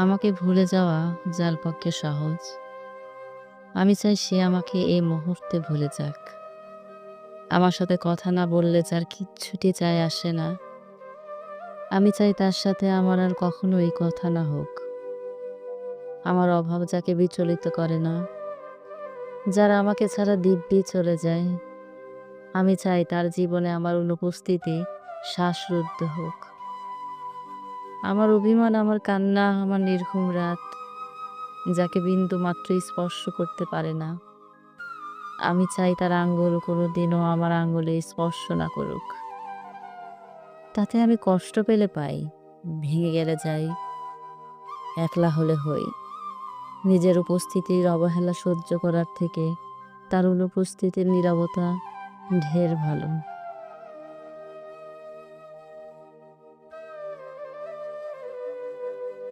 আমাকে ভুলে যাওয়া যার পক্ষে সহজ, আমি চাই সে আমাকে এই মুহূর্তে ভুলে যাক। আমার সাথে কথা না বললে যার কিচ্ছুটি যায় আসে না, আমি চাই তার সাথে আমার আর কখনো এই কথা না হোক। আমার অভাব যাকে বিচলিত করে না, যারা আমাকে ছাড়া দিব্যি চলে যায়, আমি চাই তার জীবনে আমার অনুপস্থিতি শ্বাসরুদ্ধ হোক। আমার অভিমান, আমার কান্না, আমার নির্ঘুম রাত, যাকে বিন্দু মাত্র স্পর্শ করতে পারে না, আমি চাই তার আঙ্গুল কোনোদিনও আমার আঙ্গুলে স্পর্শ না করুক। তাতে আমি কষ্ট পেলে পাই, ভেঙে গেলে যাই, একলা হলে হই। নিজের উপস্থিতির অবহেলা সহ্য করার থেকে তার অনুপস্থিতির নীরবতা ঢের ভালো।